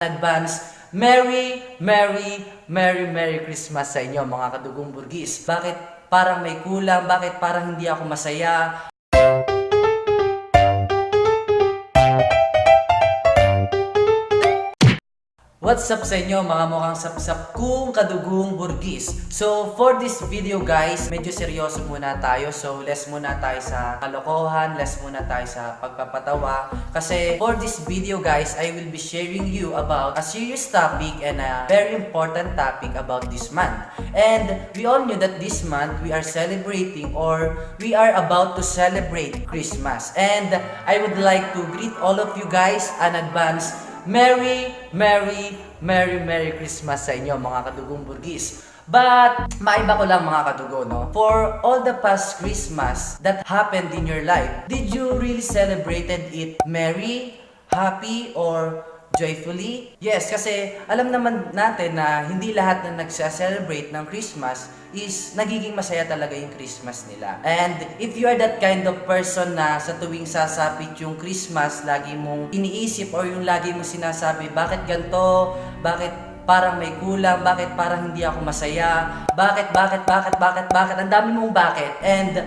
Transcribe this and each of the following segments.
Advance, Merry Christmas sa inyo mga kadugong burgis. Bakit parang may kulang? Bakit parang hindi ako masaya? What's up sa inyo mga mukhang sapsap kong kadugong burgis? So for this video guys, medyo seryoso muna tayo. So less muna tayo sa kalokohan, less muna tayo sa pagpapatawa. Kasi for this video guys, I will be sharing you about a serious topic and a very important topic about this month. And we all knew that this month we are celebrating or we are about to celebrate Christmas. And I would like to greet all of you guys in advance. Merry Christmas sa inyo mga kadugong burgis. But, maiba ko lang mga kadugo, no? For all the past Christmas that happened in your life, did you really celebrated it merry, happy, or joyfully? Yes, kasi alam naman natin na hindi lahat na nagsa-celebrate ng Christmas is nagiging masaya talaga yung Christmas nila. And if you are that kind of person na sa tuwing sasapit yung Christmas, lagi mong iniisip or yung lagi mong sinasabi, bakit ganito? Bakit parang may kulang? Bakit parang hindi ako masaya? Bakit? Ang dami mong bakit. And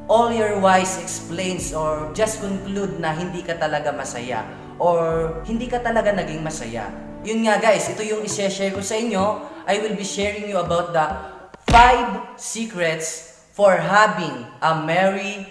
all your whys explains or just conclude na hindi ka talaga masaya or hindi ka talaga naging masaya. Yun nga guys, ito yung i-share ko sa inyo. I will be sharing you about the 5 secrets for having a merry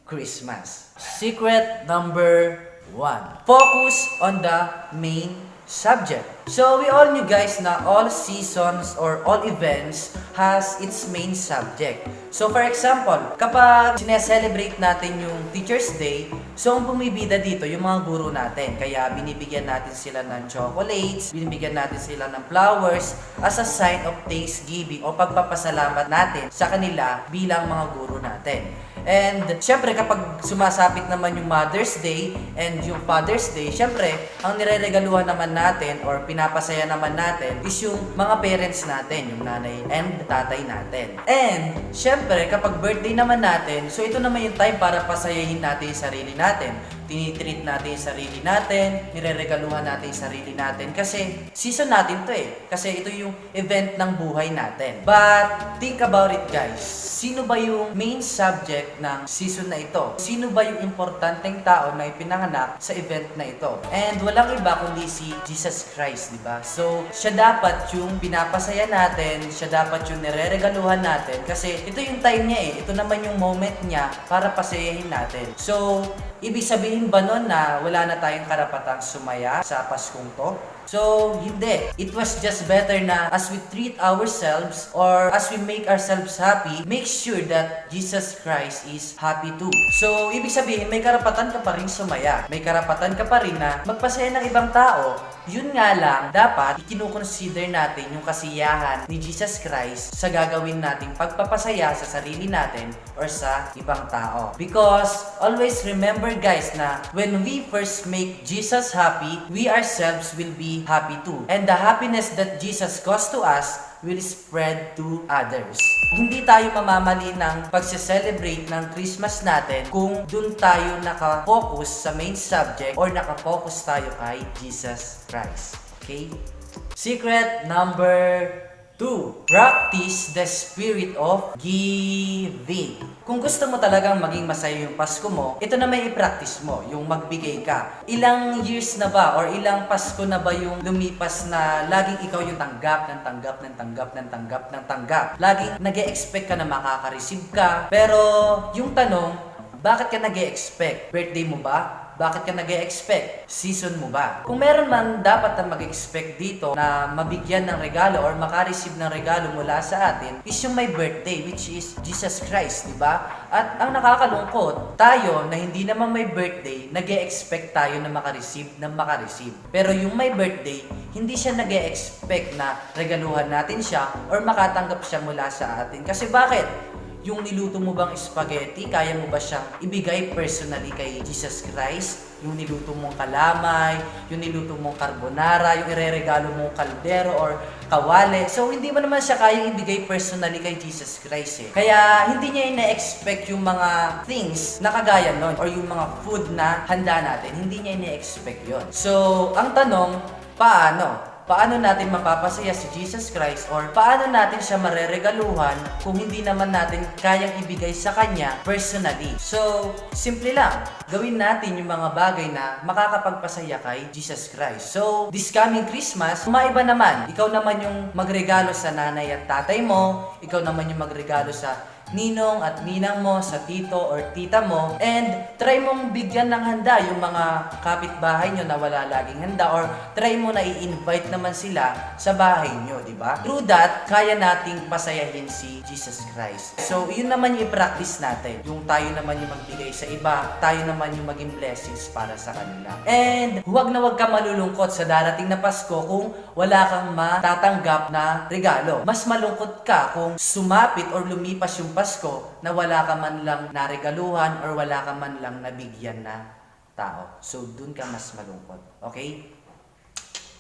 Christmas. Secret number 1. Focus on the main subject. So we all knew guys na all seasons or all events has its main subject. So for example, kapag sineselebrate natin yung Teacher's Day, so ang bumibida dito yung mga guro natin. Kaya binibigyan natin sila ng chocolates, binibigyan natin sila ng flowers as a sign of thanksgiving o pagpapasalamat natin sa kanila bilang mga guro natin. And syempre kapag sumasapit naman yung Mother's Day and yung Father's Day, syempre ang nireregaluhan naman natin or pinapasaya naman natin is yung mga parents natin, yung nanay and tatay natin. And syempre kapag birthday naman natin, so ito naman yung time para pasayahin natin yung sarili natin. Tinitreat natin yung sarili natin, nireregaluhan natin yung sarili natin kasi season natin to eh. Kasi ito yung event ng buhay natin. But think about it guys, sino ba yung main subject ng season na ito? Sino ba yung importanteng tao na ipinanganak sa event na ito? And walang iba kundi si Jesus Christ, di ba? So siya dapat yung pinapasaya natin, siya dapat yung nireregaluhan natin kasi ito yung time niya eh. Ito naman yung moment niya para pasayahin natin. So ibig sabihin ba nun na wala na tayong karapatang sumaya sa Paskong to? So, hindi. It was just better na as we treat ourselves or as we make ourselves happy, make sure that Jesus Christ is happy too. So, ibig sabihin, may karapatan ka pa rin sumaya. May karapatan ka pa rin na magpasaya ng ibang tao. Yun nga lang, dapat ikinukonsider natin yung kasiyahan ni Jesus Christ sa gagawin nating pagpapasaya sa sarili natin or sa ibang tao. Because, always remember guys na when we first make Jesus happy, we ourselves will be happy too. And the happiness that Jesus caused to us will spread to others. Hindi tayo mamamali ng pagse-celebrate ng Christmas natin kung dun tayo nakafocus sa main subject or nakafocus tayo kay Jesus Christ. Okay? Secret number 2. Practice the spirit of giving. Kung gusto mo talagang maging masaya yung Pasko mo, ito na may i-practice mo, yung magbigay ka. Ilang years na ba or ilang Pasko na ba yung lumipas na laging ikaw yung tanggap. Laging nag-e-expect ka na makaka-receive ka. Pero yung tanong, bakit ka nag-e-expect? Birthday mo ba? Bakit ka nag-e-expect? Season mo ba? Kung meron man dapat na mag-expect dito na mabigyan ng regalo or makareceive ng regalo mula sa atin is yung may birthday, which is Jesus Christ, di ba? At ang nakakalungkot, tayo na hindi naman may birthday, nag-e-expect tayo na makareceive. Pero yung may birthday, hindi siya nag-e-expect na regaluhan natin siya or makatanggap siya mula sa atin. Kasi bakit? Yung niluto mo bang spaghetti, kaya mo ba siyang ibigay personally kay Jesus Christ? yung niluto mong kalamay, yung niluto mong carbonara, yung ireregalo mong kaldero or kawali. So, hindi mo naman siya kayang ibigay personally kay Jesus Christ eh. Kaya, hindi niya ina-expect yung mga things na kagaya nun or yung mga food na handa natin. Hindi niya ina-expect yun. So, ang tanong, paano? Paano natin mapapasaya si Jesus Christ or paano natin siya mareregaluhan kung hindi naman natin kayang ibigay sa Kanya personally? So, simple lang. Gawin natin yung mga bagay na makakapagpasaya kay Jesus Christ. So, this coming Christmas, maiba naman. Ikaw naman yung magregalo sa nanay at tatay mo. Ikaw naman yung magregalo sa ninong at ninang mo, sa tito or tita mo, and try mong bigyan ng handa yung mga kapitbahay nyo na wala laging handa, or try mo na i-invite naman sila sa bahay nyo, di ba? Through that, kaya nating pasayahin si Jesus Christ. So, yun naman yung i-practice natin. Yung tayo naman yung magbigay sa iba, tayo naman yung maging blessings para sa kanila. And, huwag na huwag ka malulungkot sa darating na Pasko kung wala kang matatanggap na regalo. Mas malungkot ka kung sumapit or lumipas yung Pasko na wala ka man lang naregaluhan or wala ka man lang nabigyan na tao. So, dun ka mas malungkot. Okay?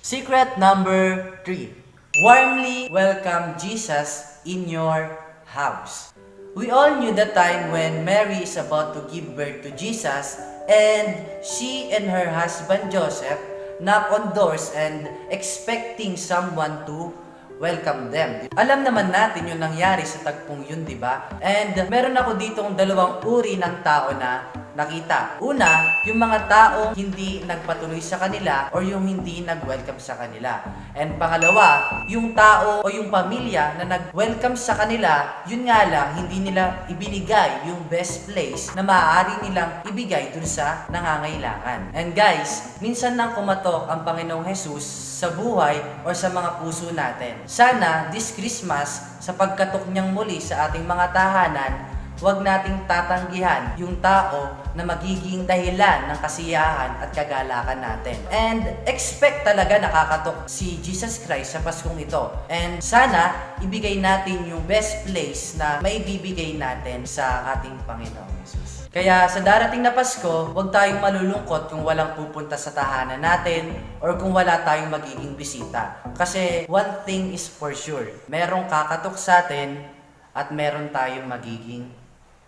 Secret number 3. Warmly welcome Jesus in your house. We all knew the time when Mary is about to give birth to Jesus and she and her husband Joseph knock on doors and expecting someone to welcome them. Alam naman natin yung nangyari sa tagpong yun, di ba? And meron ako ditong dalawang uri ng tao na nakita. Una, yung mga taong hindi nagpatuloy sa kanila or yung hindi nag-welcome sa kanila. And pangalawa, yung tao o yung pamilya na nag-welcome sa kanila, yun nga lang, hindi nila ibinigay yung best place na maaari nilang ibigay dun sa nangangailangan. And guys, minsan nang kumatok ang Panginoong Jesus sa buhay or sa mga puso natin. Sana this Christmas, sa pagkatok niyang muli sa ating mga tahanan, huwag nating tatanggihan yung tao na magiging dahilan ng kasiyahan at kagalakan natin. And expect talaga nakakatok si Jesus Christ sa Paskong ito. And sana ibigay natin yung best place na maibibigay natin sa ating Panginoong Jesus. Kaya sa darating na Pasko, huwag tayong malulungkot kung walang pupunta sa tahanan natin or kung wala tayong magiging bisita. Kasi one thing is for sure, merong kakatok sa atin at meron tayong magiging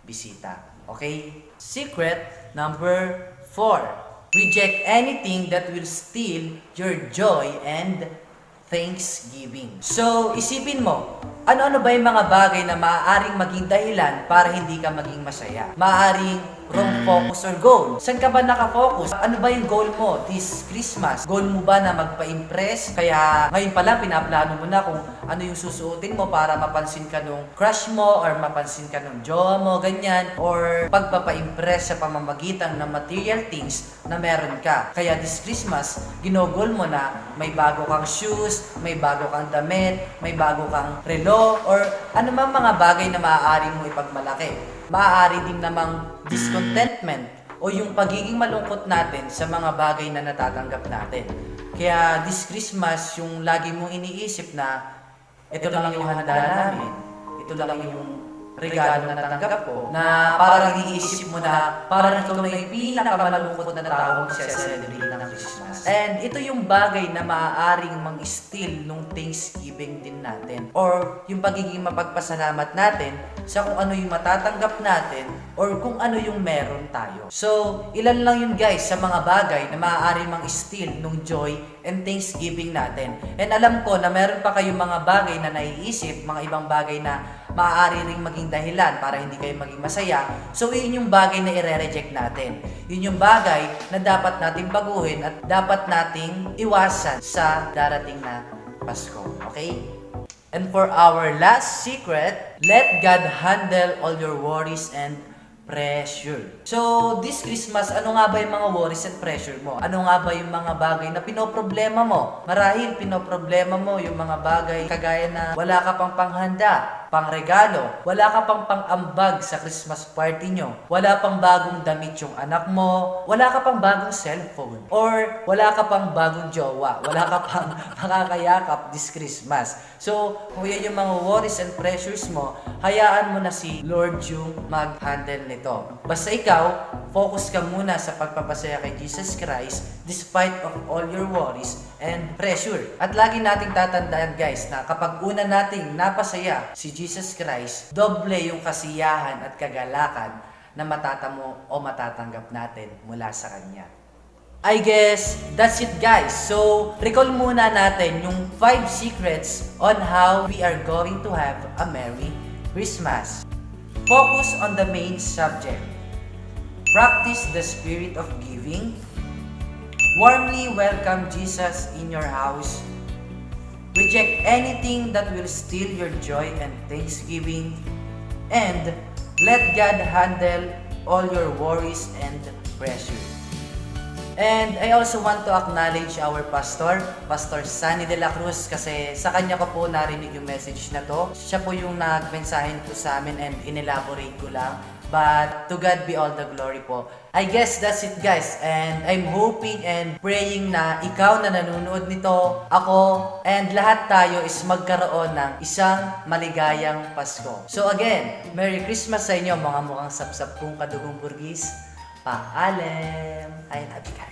bisita. Okay? Secret number 4. Reject anything that will steal your joy and thanksgiving. So, isipin mo, ano-ano ba yung mga bagay na maaaring maging dahilan para hindi ka maging masaya? Maaaring wrong focus or goal. Saan ka ba nakafocus? Ano ba yung goal mo this Christmas? Goal mo ba na magpa-impress? Kaya ngayon pa lang pinaplano mo na kung ano yung susuotin mo para mapansin ka nung crush mo or mapansin ka nung jowa mo, ganyan. Or pagpapa-impress sa pamamagitan ng material things na meron ka. Kaya this Christmas, ginogol mo na may bago kang shoes, may bago kang damit, may bago kang relo, or ano man mga bagay na maaari mo ipagmalaki. Maaari din namang discontentment o yung pagiging malungkot natin sa mga bagay na natatanggap natin. Kaya this Christmas, yung lagi mong iniisip na ito lang yung handa namin, ito lang yung regalo na natanggap ko, na parang iisip mo na parang ikaw na yung pinakamalungkot na tao magse-celebrate ng Christmas. And ito yung bagay na maaaring mang-steal nung Thanksgiving din natin or yung pagiging mapagpasalamat natin sa kung ano yung matatanggap natin or kung ano yung meron tayo. So, ilan lang yun guys sa mga bagay na maaaring mang-steal nung joy and Thanksgiving natin. And alam ko na meron pa kayong mga bagay na naiisip, mga ibang bagay na maaari ring maging dahilan para hindi kayo maging masaya. So, yun yung bagay na i-reject natin. Yun yung bagay na dapat nating baguhin at dapat nating iwasan sa darating na Pasko. Okay? And for our last secret, let God handle all your worries and pressure. So, this Christmas, ano nga ba yung mga worries and pressure mo? Ano nga ba yung mga bagay na pinoproblema mo? Marahil pinoproblema mo yung mga bagay kagaya na wala ka pang panghanda, pangregalo, wala ka pang pang-ambag sa Christmas party nyo, wala pang bagong damit yung anak mo, wala ka pang bagong cellphone, or wala ka pang bagong jowa, wala ka pang makakayakap this Christmas. So, kung yan yung mga worries and pressures mo, hayaan mo na si Lord yung mag-handle nito. Basta ikaw, focus ka muna sa pagpapasaya kay Jesus Christ despite of all your worries and pressure. At lagi nating tatandaan guys na kapag una nating napasaya si Jesus Christ, doble yung kasiyahan at kagalakan na matatamo o matatanggap natin mula sa Kanya. I guess that's it guys. So, recall muna natin yung 5 secrets on how we are going to have a Merry Christmas. Focus on the main subject. Practice the spirit of giving. Warmly welcome Jesus in your house. Reject anything that will steal your joy and thanksgiving. And let God handle all your worries and pressure. And I also want to acknowledge our pastor, Pastor Sunny De La Cruz, kasi sa kanya ko po narinig yung message na to. Siya po yung nagmensahin ko sa amin and inelaborate ko lang. But to God be all the glory po. I guess that's it guys. And I'm hoping and praying na ikaw na nanonood nito, ako, and lahat tayo is magkaroon ng isang maligayang Pasko. So again, Merry Christmas sa inyo mga mukhang sapsap kong kadugong burgis. Paalam! I love you guys.